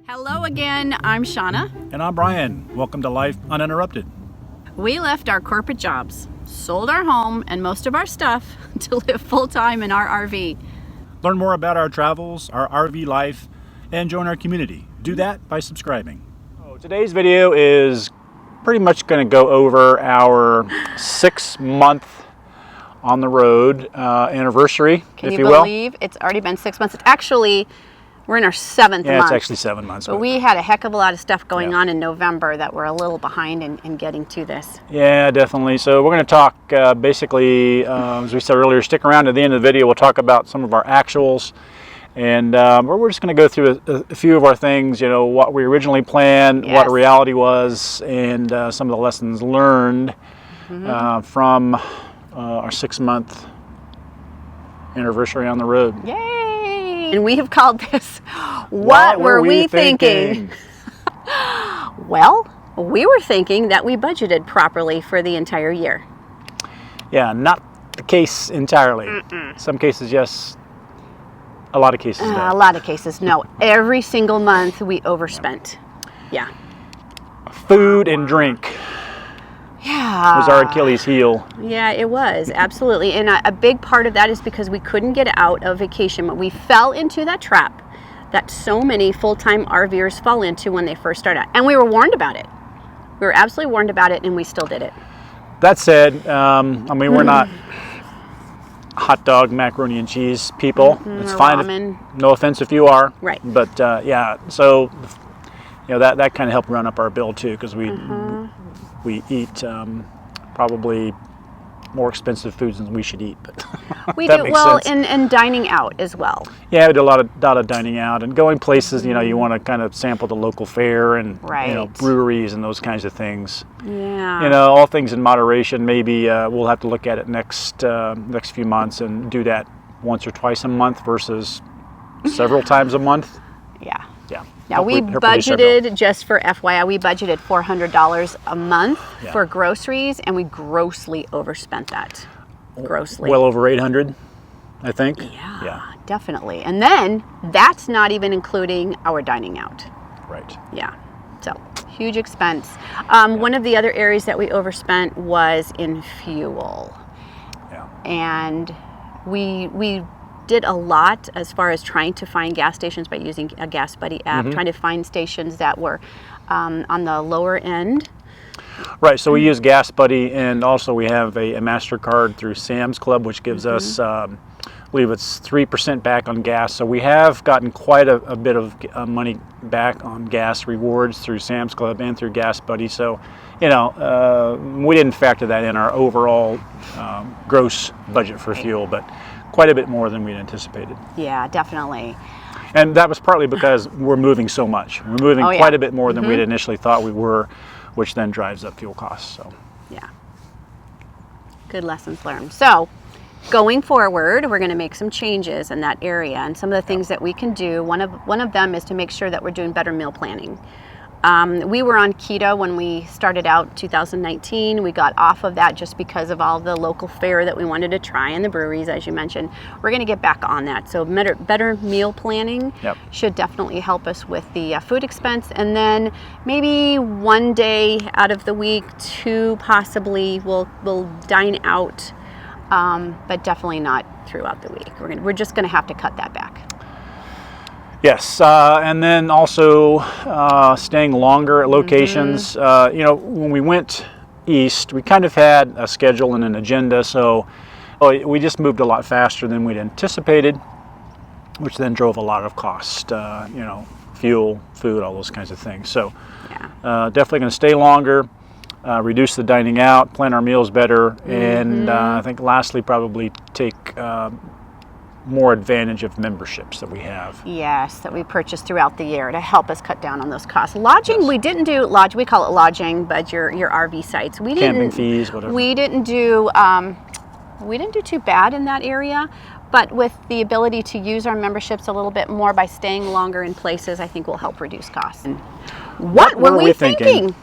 Hello again, I'm Shauna. And I'm Brian. Welcome to Life Uninterrupted. We left our corporate jobs, sold our home and most of our stuff to live full-time in our RV. Learn more about our travels, our RV life, and join our community. Do that by subscribing. Today's video is pretty much going to go over our 6-month on the road anniversary, Can if you you will. believe it's already been 6 months? It's actually, we're in our 7th month. Yeah, it's actually 7 months. But we had a heck of a lot of stuff going on in November that we're a little behind in getting to this. Yeah, definitely. So we're going to talk basically, as we said earlier, stick around to the end of the video. We'll talk about some of our actuals. And we're just going to go through a few of our things, you know, what we originally planned, what reality was, and some of the lessons learned from our 6-month anniversary on the road. Yay! And we have called this, What Were We Thinking? Well, we were thinking that we budgeted properly for the entire year. Yeah, not the case entirely. Some cases, yes. A lot of cases, no. A lot of cases, no. Every single month we overspent. Yeah. Food and drink was our Achilles heel. Yeah, it was, absolutely. And a big part of that is because we couldn't get out of vacation. But we fell into that trap that so many full-time RVers fall into when they first start out. And we were warned about it. We were absolutely warned about it, and we still did it. That said, I mean, we're not hot dog, macaroni and cheese people. It's fine. Ramen. No offense if you are. Right. But yeah, so you know that kind of helped run up our bill too, because we eat probably more expensive foods than we should eat. But We that do makes well, sense. and dining out as well. Yeah, we do a lot of dining out and going places. You know, you want to kind of sample the local fare and you know, breweries and those kinds of things. Yeah. You know, all things in moderation. Maybe we'll have to look at it next few months and do that once or twice a month versus several times a month. Yeah. Yeah. Now we budgeted, just for FYI, we budgeted $400 a month for groceries, and we grossly overspent that. Grossly. Well over 800, I think. Yeah, definitely. And then that's not even including our dining out. Right. Yeah. So huge expense. One of the other areas that we overspent was in fuel. Yeah. And we did a lot as far as trying to find gas stations by using a Gas Buddy app, trying to find stations that were on the lower end. Right, so we use Gas Buddy, and also we have a MasterCard through Sam's Club, which gives us, I believe it's 3% back on gas. So we have gotten quite a bit of money back on gas rewards through Sam's Club and through Gas Buddy. So, you know, we didn't factor that in our overall gross budget for fuel, but quite a bit more than we'd anticipated. Yeah, definitely. And that was partly because we're moving so much. We're moving quite a bit more than we'd initially thought we were, which then drives up fuel costs. So yeah, good lessons learned. So going forward, we're going to make some changes in that area, and some of the things that we can do. One of them is to make sure that we're doing better meal planning. We were on keto when we started out 2019. We got off of that just because of all the local fare that we wanted to try and the breweries, as you mentioned. We're going to get back on that. So better meal planning should definitely help us with the food expense. And then maybe one day out of the week, 2 possibly, we'll dine out, but definitely not throughout the week. We're just going to have to cut that back. yes, and then also staying longer at locations. You know, when we went east, we kind of had a schedule and an agenda, so we just moved a lot faster than we'd anticipated, which then drove a lot of cost. You know, fuel, food, all those kinds of things. So definitely going to stay longer, reduce the dining out, plan our meals better, and I think lastly probably take more advantage of memberships that we have. Yes, that we purchase throughout the year to help us cut down on those costs. Lodging, we didn't do lodge. We call it lodging, but your RV sites. We didn't. Camping fees, whatever. We didn't do too bad in that area, but with the ability to use our memberships a little bit more by staying longer in places, I think will help reduce costs. And what were we thinking?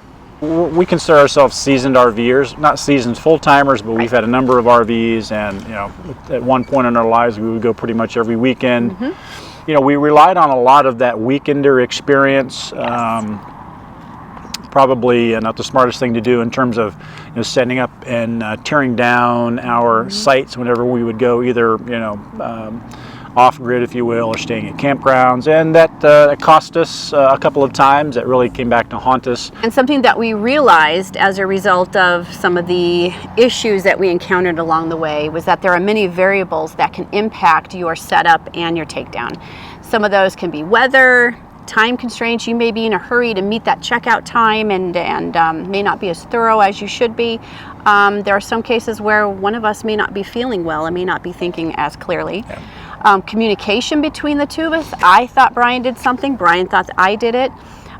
We consider ourselves seasoned RVers, not seasoned full-timers, but we've had a number of RVs, and you know, at one point in our lives we would go pretty much every weekend. we relied on a lot of that weekender experience. Probably not the smartest thing to do in terms of setting up and tearing down our sites whenever we would go either off grid, if you will, or staying at campgrounds, and that cost us a couple of times. That really came back to haunt us. And something that we realized as a result of some of the issues that we encountered along the way was that there are many variables that can impact your setup and your takedown. Some of those can be weather, time constraints. You may be in a hurry to meet that checkout time and may not be as thorough as you should be. There are some cases where one of us may not be feeling well and may not be thinking as clearly. Communication between the two of us. I thought Brian did something. Brian thought I did it.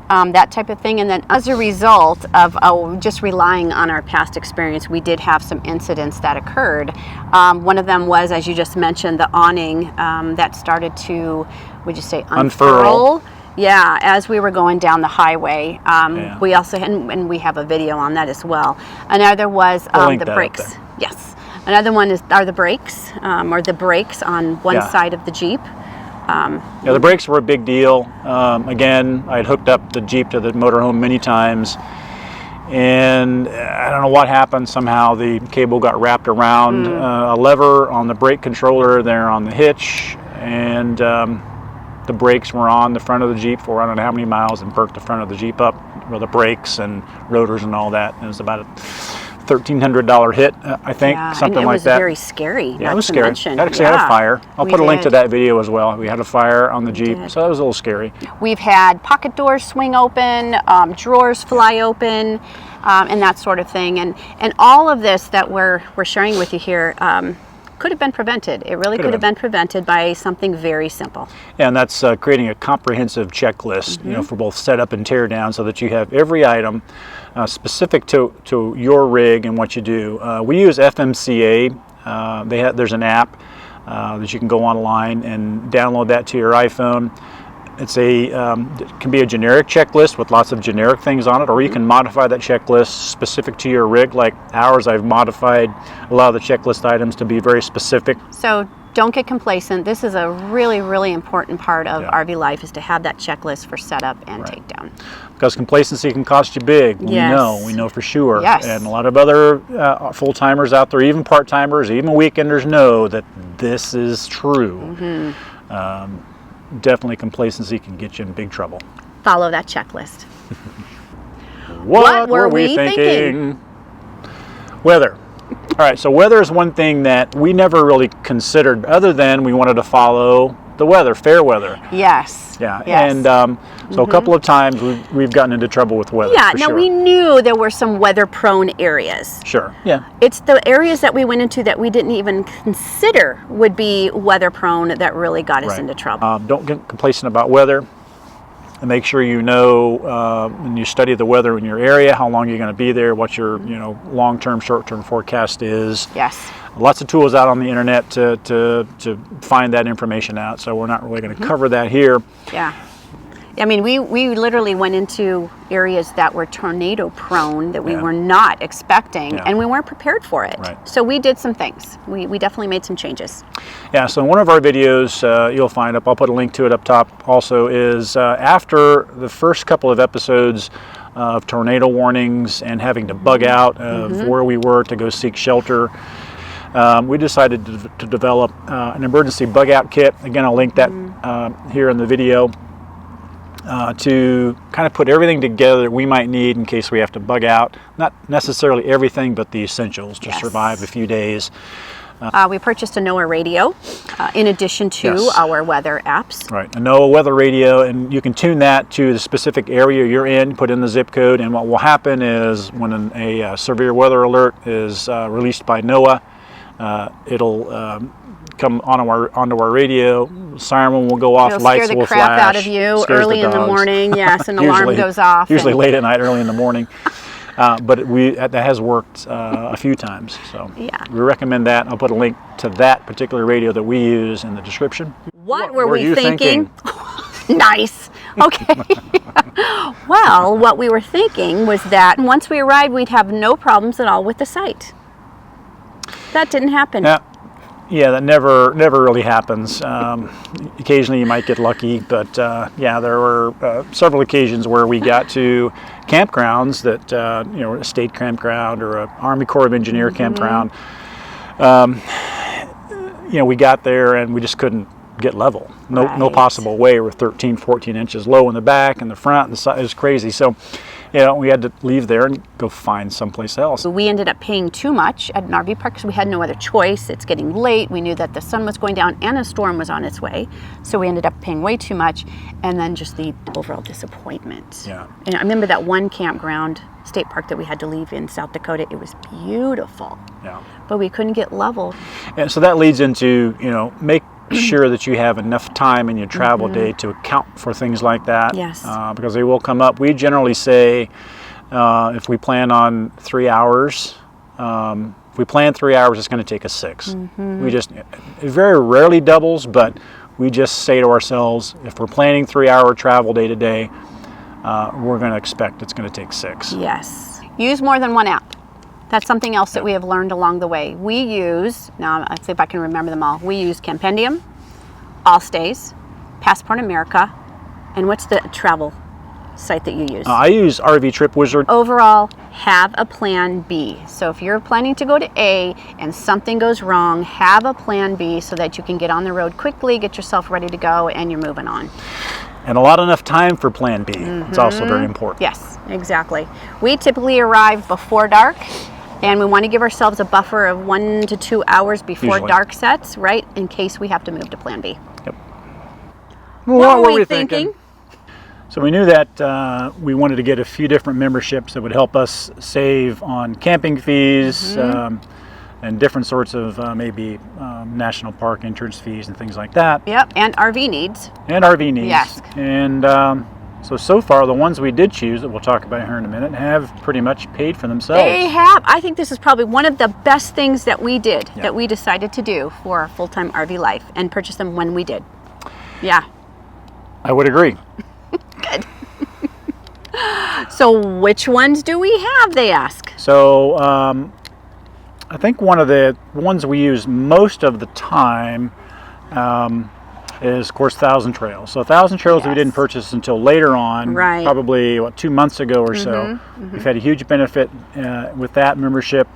That type of thing. And then as a result of just relying on our past experience, we did have some incidents that occurred. One of them was, as you just mentioned, the awning that started to, would you say, unfurl? Yeah, as we were going down the highway. We also, and we have a video on that as well. Another was the brakes. Yes. Another one are the brakes, or the brakes on one side of the Jeep. The brakes were a big deal. Again, I had hooked up the Jeep to the motorhome many times, and I don't know what happened. Somehow the cable got wrapped around a lever on the brake controller there on the hitch, and the brakes were on the front of the Jeep for I don't know how many miles and burnt the front of the Jeep up with the brakes and rotors and all that. And it was about a $1,300 hit, I think, something like that. It was very scary. Yeah, it was scary. It actually had a fire. I'll put a link to that video as well. We had a fire on the Jeep, so that was a little scary. We've had pocket doors swing open, drawers fly open, and that sort of thing. And all of this that we're sharing with you here could have been prevented. It really could have been prevented by something very simple. And that's creating a comprehensive checklist, for both setup and tear down, so that you have every item specific to your rig and what you do. We use FMCA. There's an app that you can go online and download that to your iPhone. It's it can be a generic checklist with lots of generic things on it, or you can modify that checklist specific to your rig. Like ours, I've modified a lot of the checklist items to be very specific. So don't get complacent. This is a really, really important part of RV life, is to have that checklist for setup and takedown. Because complacency can cost you big. We know for sure. Yes. And a lot of other full-timers out there, even part-timers, even weekenders, know that this is true. Definitely complacency can get you in big trouble. Follow that checklist. What were we thinking? Weather. All right, so weather is one thing that we never really considered, other than we wanted to follow the weather, fair weather. Yes. Yeah, and so a couple of times we've gotten into trouble with weather. Yeah, now we knew there were some weather-prone areas. Sure, yeah. It's the areas that we went into that we didn't even consider would be weather-prone that really got us into trouble. Don't get complacent about weather. And make sure you know when you study the weather in your area, how long you're going to be there, what your long-term, short-term forecast is. Yes. Lots of tools out on the internet to find that information out. So we're not really going to cover that here. Yeah. I mean, we literally went into areas that were tornado prone that we were not expecting, and we weren't prepared for it. Right. So we did some things. We definitely made some changes. Yeah, so in one of our videos you'll find up, I'll put a link to it up top also, is after the first couple of episodes of tornado warnings and having to bug out of where we were to go seek shelter, we decided to develop an emergency bug out kit. Again, I'll link that here in the video. To kind of put everything together that we might need in case we have to bug out. Not necessarily everything, but the essentials to survive a few days. We purchased a NOAA radio in addition to our weather apps. Right, a NOAA weather radio, and you can tune that to the specific area you're in, put in the zip code, and what will happen is when a severe weather alert is released by NOAA, it'll come onto our radio, siren will go off, lights will flash. Scare the crap out of you early in the morning. Yes, an alarm goes off. Usually late at night, early in the morning. But that has worked a few times. So we recommend that. I'll put a link to that particular radio that we use in the description. What were we thinking? Nice. Okay. Well, what we were thinking was that once we arrived, we'd have no problems at all with the site. That didn't happen. Yeah, that never really happens. Occasionally you might get lucky, but yeah, there were several occasions where we got to campgrounds that a state campground or an Army Corps of Engineer campground. We got there and we just couldn't get level. No Right. possible way. We're 13, 14 inches low in the back and the front and the side. It was crazy. So, we had to leave there and go find someplace else. We ended up paying too much at an RV park because we had no other choice. It's getting late. We knew that the sun was going down and a storm was on its way. So we ended up paying way too much, and then just the overall disappointment. Yeah. And I remember that one campground, state park, that we had to leave in South Dakota. It was beautiful, Yeah. but we couldn't get level. And so that leads into, make sure that you have enough time in your travel day to account for things like that. Yes. Because they will come up. We generally say if we plan on 3 hours, if we plan 3 hours, it's going to take us 6. We just, it very rarely doubles, but we just say to ourselves, if we're planning 3-hour travel day to day, we're going to expect it's going to take 6. Yes. Use more than one app. That's something else that we have learned along the way. We use, now let's see if I can remember them all. We use Campendium, Allstays, Passport America, and what's the travel site that you use? I use RV Trip Wizard. Overall, have a plan B. So if you're planning to go to A and something goes wrong, have a plan B so that you can get on the road quickly, get yourself ready to go, and you're moving on. And a lot enough time for plan B. It's also very important. Yes, exactly. We typically arrive before dark, and we want to give ourselves a buffer of 1 to 2 hours before Usually. dark sets, right? In case we have to move to plan B. Yep. What were we thinking? So we knew that we wanted to get a few different memberships that would help us save on camping fees and different sorts of maybe national park entrance fees and things like that. Yep, and RV needs. And RV needs. Yes. And so far, the ones we did choose that we'll talk about here in a minute have pretty much paid for themselves. They have. I think this is probably one of the best things that we did, Yeah. that we decided to do for our full-time RV life, and purchase them when we did. Yeah. I would agree. Good. So which ones do we have, they ask? So I think one of the ones we use most of the time is, of course, Thousand Trails. So Thousand Trails we Yes. didn't purchase until later on, Right. probably 2 months ago or so. We've had a huge benefit with that membership.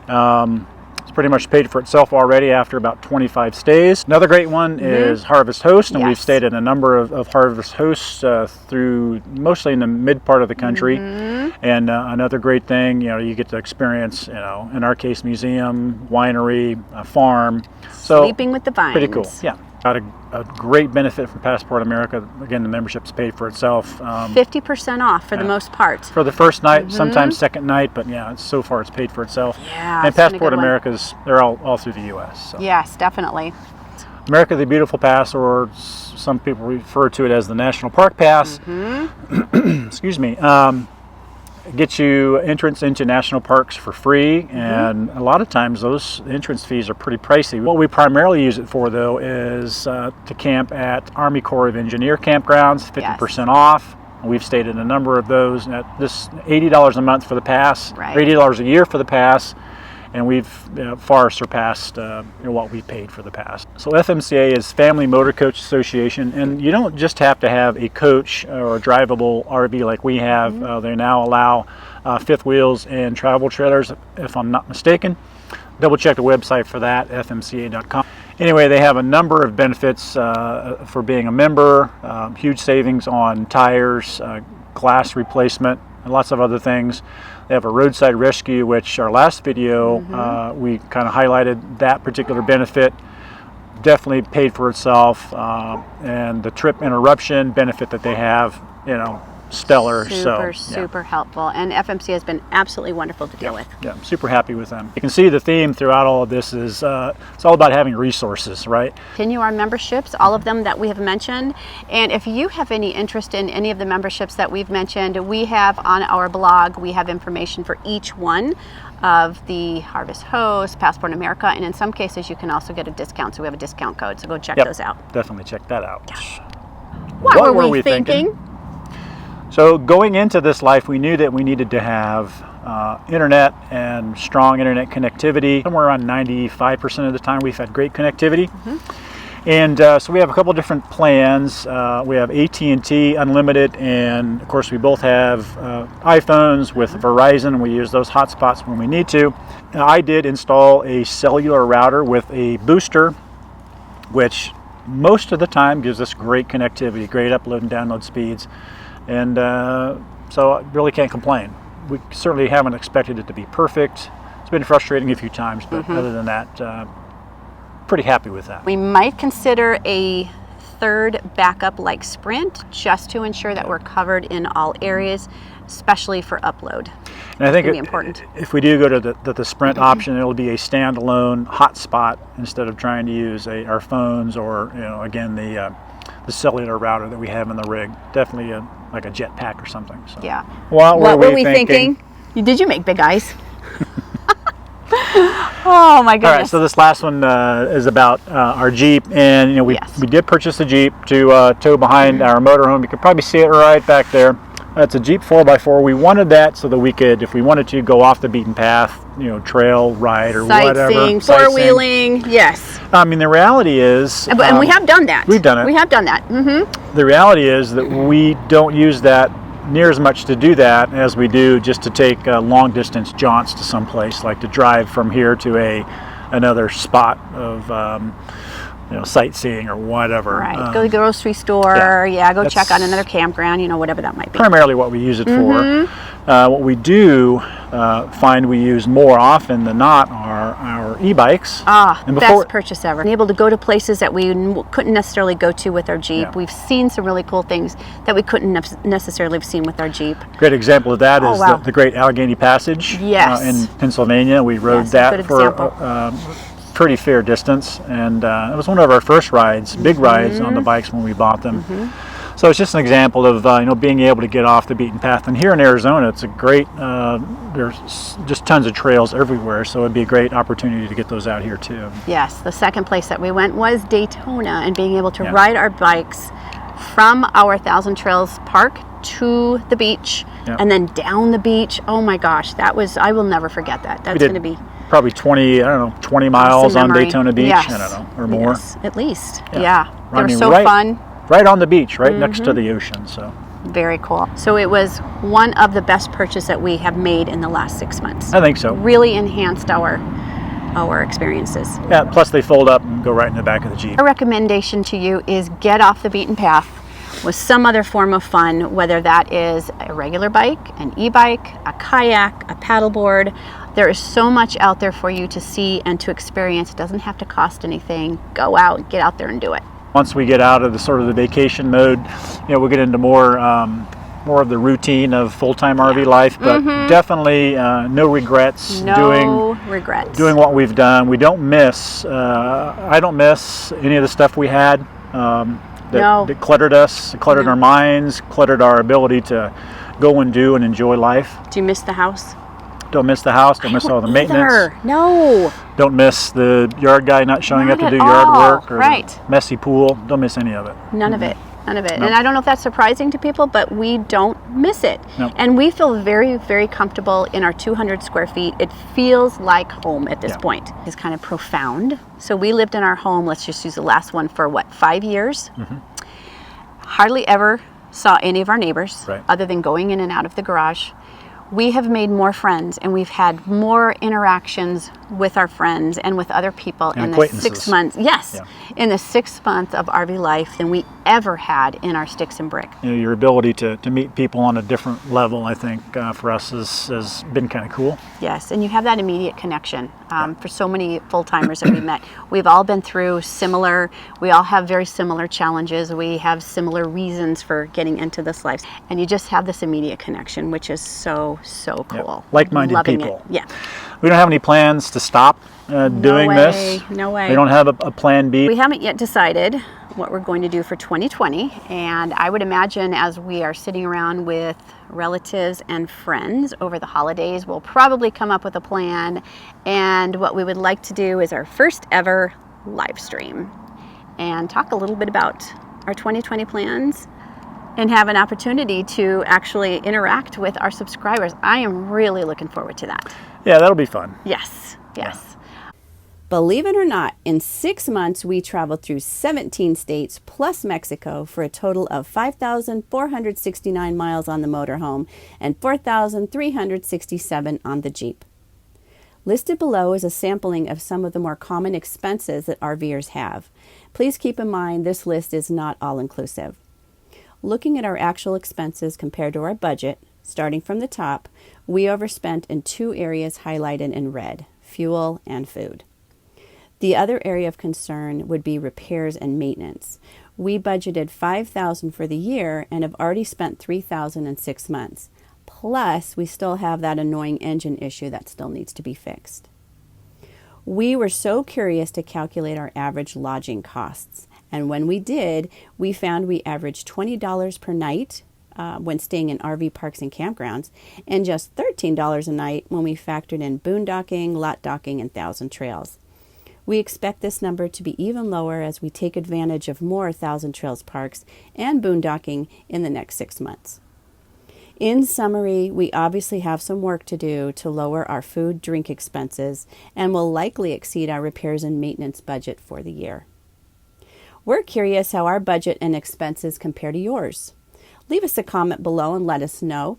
It's pretty much paid for itself already after about 25 stays. Another great one is Harvest Host, and we've Yes. stayed at a number of Harvest Hosts through mostly in the mid part of the country. And another great thing, you get to experience, in our case, museum, winery, farm. So Sleeping with the Vines. pretty cool. Yeah. Got a great benefit from Passport America. Again, the membership's paid for itself. 50% off for the Yeah. most part. For the first night, sometimes second night, but yeah, so far it's paid for itself. Yeah, And it's been a Passport good one. America's, they're all through the U.S. So. Yes, definitely. America the Beautiful Pass, or some people refer to it as the National Park Pass. Excuse me. Gets you entrance into national parks for free, and a lot of times those entrance fees are pretty pricey. What we primarily use it for, though, is to camp at Army Corps of Engineer campgrounds, 50% off. We've stayed in a number of those. At this $80 a month for the pass, Right. or $80 a year for the pass, and we've far surpassed what we paid for the pass. So FMCA is Family Motor Coach Association, and you don't just have to have a coach or a drivable RV like we have. They now allow fifth wheels and travel trailers, if I'm not mistaken. Double check the website for that, fmca.com. Anyway, they have a number of benefits for being a member, huge savings on tires, glass replacement, and lots of other things. They have a roadside rescue, which our last video, we kind of highlighted that particular benefit. Definitely paid for itself. And the trip interruption benefit that they have, stellar. Super helpful. And FMC has been absolutely wonderful to deal with. Yeah, I'm super happy with them. You can see the theme throughout all of this is it's all about having resources, right? Continue our memberships, all of them that we have mentioned. And if you have any interest in any of the memberships that we've mentioned, we have on our blog, we have information for each one of the Harvest Host, Passport America, and in some cases you can also get a discount. So we have a discount code, so go check those out. Definitely check that out. What were we thinking? So going into this life, we knew that we needed to have internet and strong internet connectivity. Somewhere around 95% of the time we've had great connectivity. And so we have a couple different plans. We have AT&T Unlimited, and of course we both have iPhones with Verizon, and we use those hotspots when we need to. I did install a cellular router with a booster, which most of the time gives us great connectivity, great upload and download speeds, and so I really can't complain. We certainly haven't expected it to be perfect. It's been frustrating a few times, but other than that, pretty happy with that. We might consider a third backup like Sprint, just to ensure that we're covered in all areas, especially for upload. And I think It's important. if we do go to the Sprint option, it'll be a standalone hotspot instead of trying to use our phones or, again, the cellular router that we have in the rig. Definitely like a jetpack or something. So. Yeah. What were we thinking? Did you make big eyes? Oh my goodness. All right, so this last one is about our Jeep, and we did purchase a Jeep to tow behind our motorhome. You can probably see it right back there. It's a Jeep 4x4. We wanted that so that we could, if we wanted to, go off the beaten path, trail ride or whatever. Sightseeing, four-wheeling, yes. I mean, the reality is... and we have done that. We've done it. We have done that. Mm-hmm. The reality is that we don't use that near as much to do that as we do just to take long distance jaunts to someplace, like to drive from here to another spot of sightseeing or whatever. Right. Go to the grocery store. Go check out another campground. Whatever that might be. Primarily what we use it for. What we do find we use more often than not are our e-bikes. Best purchase ever. Being able to go to places that we couldn't necessarily go to with our Jeep. We've seen some really cool things that we couldn't necessarily have seen with our Jeep. Great example of that is the Great Allegheny Passage in Pennsylvania. We rode that for a pretty fair distance, and it was one of our first rides, big rides on the bikes when we bought them. So it's just an example of being able to get off the beaten path. And here in Arizona, it's a great. There's just tons of trails everywhere, so it'd be a great opportunity to get those out here too. Yes, the second place that we went was Daytona, and being able to ride our bikes from our Thousand Trails Park to the beach, and then down the beach. Oh my gosh, I will never forget that. That's going to be probably 20 miles on Daytona Beach. I don't know, or more. Yes, at least. Yeah. They were so fun. Right on the beach, right next to the ocean. So very cool. So it was one of the best purchases that we have made in the last 6 months. I think so. Really enhanced our experiences. Yeah, plus they fold up and go right in the back of the Jeep. Our recommendation to you is get off the beaten path with some other form of fun, whether that is a regular bike, an e-bike, a kayak, a paddleboard. There is so much out there for you to see and to experience. It doesn't have to cost anything. Go out, get out there and do it. Once we get out of the vacation mode, we'll get into more of the routine of full-time RV life, but definitely no regrets. Doing what we've done. We don't miss. I don't miss any of the stuff we had that cluttered us, cluttered our minds, cluttered our ability to go and do and enjoy life. Do you miss the house? Don't miss the house. Don't miss all the maintenance. No. Don't miss the yard guy not showing up to do yard work or the messy pool. Don't miss any of it. None of it. None of it. Nope. And I don't know if that's surprising to people, but we don't miss it. Nope. And we feel very, very comfortable in our 200 square feet. It feels like home at this point. It's kind of profound. So we lived in our home, let's just use the last one, for 5 years. Hardly ever saw any of our neighbors other than going in and out of the garage. We have made more friends, and we've had more interactions with our friends and with other people in the 6 months. Yes, in the 6 months of RV life than we ever had in our sticks and brick. Your ability to meet people on a different level, I think, for us has been kind of cool. Yes, and you have that immediate connection. For so many full-timers that we've met, we've all been through we all have very similar challenges. We have similar reasons for getting into this life. And you just have this immediate connection, which is so cool. Like-minded people. Yeah. We don't have any plans to stop doing this. No way. We don't have a plan B. We haven't yet decided what we're going to do for 2020, and I would imagine as we are sitting around with relatives and friends over the holidays, we'll probably come up with a plan. And what we would like to do is our first ever live stream and talk a little bit about our 2020 plans, and have an opportunity to actually interact with our subscribers. I am really looking forward to that. Yeah, that'll be fun. Yes, yes. Believe it or not, in 6 months, we traveled through 17 states plus Mexico for a total of 5,469 miles on the motorhome and 4,367 on the Jeep. Listed below is a sampling of some of the more common expenses that RVers have. Please keep in mind this list is not all-inclusive. Looking at our actual expenses compared to our budget, starting from the top, we overspent in 2 areas highlighted in red: fuel and food. The other area of concern would be repairs and maintenance. We budgeted $5,000 for the year and have already spent $3,000 in 6 months. Plus, we still have that annoying engine issue that still needs to be fixed. We were so curious to calculate our average lodging costs, and when we did, we found we averaged $20 per night when staying in RV parks and campgrounds, and just $13 a night when we factored in boondocking, lot docking, and Thousand Trails. We expect this number to be even lower as we take advantage of more Thousand Trails parks and boondocking in the next 6 months. In summary, we obviously have some work to do to lower our food, drink expenses and will likely exceed our repairs and maintenance budget for the year. We're curious how our budget and expenses compare to yours. Leave us a comment below and let us know.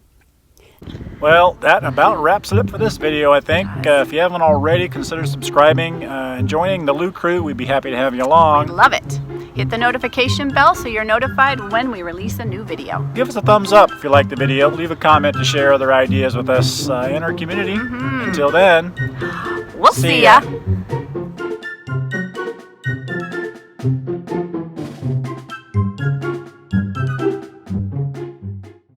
Well, that about wraps it up for this video, I think. If you haven't already, consider subscribing and joining the Lou Crew. We'd be happy to have you along. Love it. Hit the notification bell so you're notified when we release a new video. Give us a thumbs up if you like the video. Leave a comment to share other ideas with us in our community. Until then, We'll see ya.